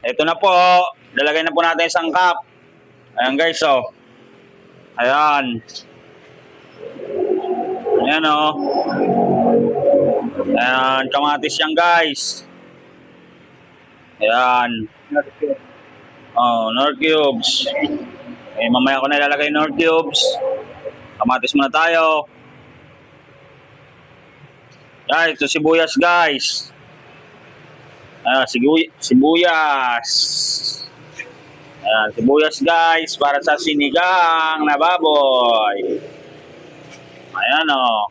Ito na po. Lalagay na po natin isang cup. Ayan guys, oh. Ayan. Ayan, oh. Ayan, kamatis yan guys. Ayan. Oh, Knorr cubes. Eh, mamaya ko na ilalagay Knorr cubes. Kamatis muna tayo. Guys, ito sibuyas guys. Sibuyas. Ayan, sibuyas guys para sa sinigang na baboy. Ayan o. Oh.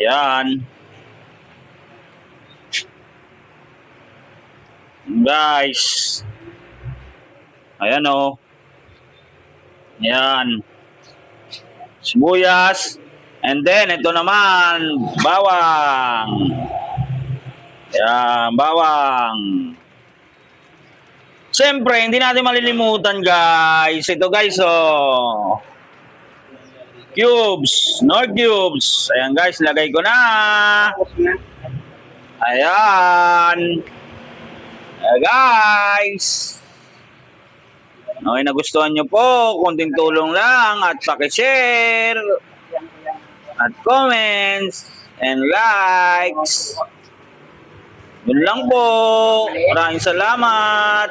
Ayan. Guys. Ayan o. Oh. Ayan. Sibuyas. And then, ito naman, bawang. Ayan, bawang. Siyempre, hindi natin malilimutan, guys. Ito, guys, oh. Cubes. Knorr cubes. Ayan, guys, lagay ko na. Ayan. Ayan, guys. Okay, nagustuhan nyo po. Kunting tulong lang at paki-share. At comments. And likes. Yun lang po. Maraming salamat.